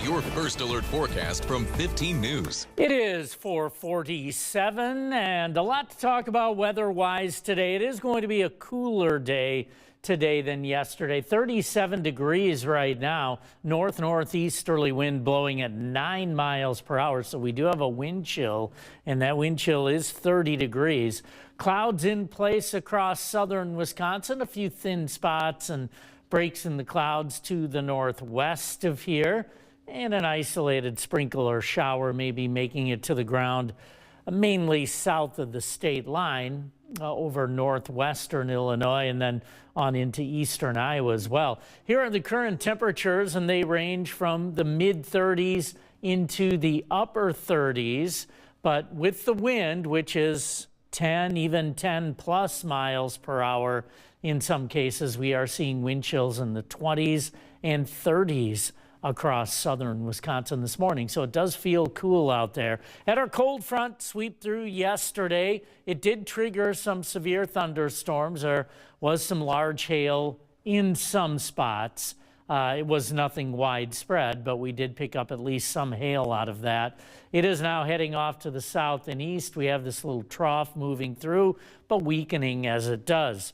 your first alert forecast from 15 News. It is 4:47 and a lot to talk about weather-wise today. It is going to be a cooler day today than yesterday. 37 degrees right now. Northeasterly wind blowing at 9 miles per hour. So we do have a wind chill, and that wind chill is 30 degrees. Clouds in place across southern Wisconsin. A few thin spots and breaks in the clouds to the northwest of here, and an isolated sprinkle or shower may be making it to the ground mainly south of the state line over northwestern Illinois and then on into eastern Iowa as well. Here are the current temperatures, and they range from the mid-30s into the upper 30s, but with the wind, which is 10, even 10 plus miles per hour. In some cases, we are seeing wind chills in the 20s and 30s across southern Wisconsin this morning. So it does feel cool out there. Had our cold front sweep through yesterday, it did trigger some severe thunderstorms. There was some large hail in some spots. It was nothing widespread, but we did pick up at least some hail out of that. It is now heading off to the south and east. We have this little trough moving through, but weakening as it does.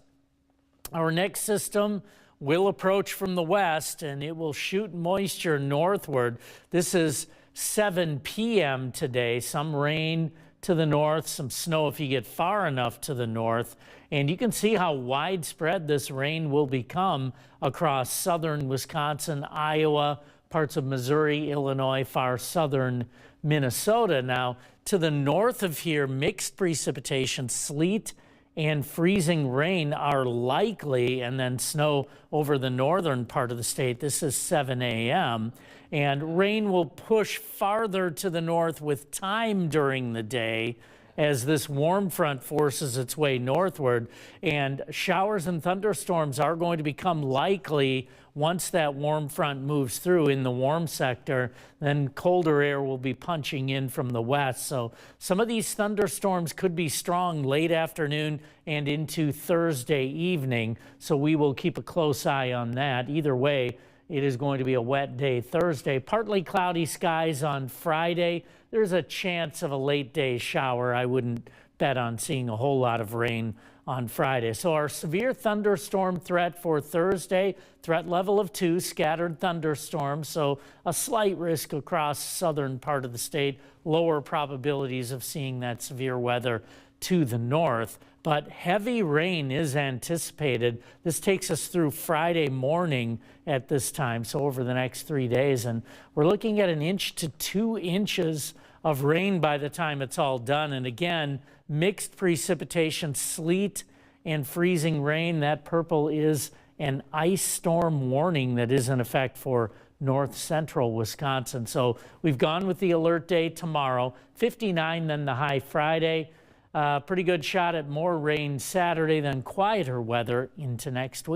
Our next system will approach from the west, and it will shoot moisture northward. This is 7 p.m. today. Some rain to the north, some snow if you get far enough to the north. And you can see how widespread this rain will become across southern Wisconsin, Iowa, parts of Missouri, Illinois, far southern Minnesota. Now, to the north of here, mixed precipitation, sleet and freezing rain are likely, and then snow over the northern part of the state. This is 7 a.m. And rain will push farther to the north with time during the day as this warm front forces its way northward. And showers and thunderstorms are going to become likely once that warm front moves through in the warm sector. Then colder air will be punching in from the west. So some of these thunderstorms could be strong late afternoon and into Thursday evening. So we will keep a close eye on that. Either way, it is going to be a wet day Thursday. Partly cloudy skies on Friday. There's a chance of a late day shower. I wouldn't bet on seeing a whole lot of rain on Friday. So our severe thunderstorm threat for Thursday, threat level of 2, scattered thunderstorms. So a slight risk across southern part of the state, lower probabilities of seeing that severe weather to the north. But heavy rain is anticipated. This takes us through Friday morning at this time, so over the next 3 days. And we're looking at 1 inch to 2 inches of rain by the time it's all done. And again, mixed precipitation, sleet and freezing rain. That purple is an ice storm warning that is in effect for north central Wisconsin. So we've gone with the alert day tomorrow, 59 then the high Friday. Pretty good shot at more rain Saturday, then quieter weather into next week.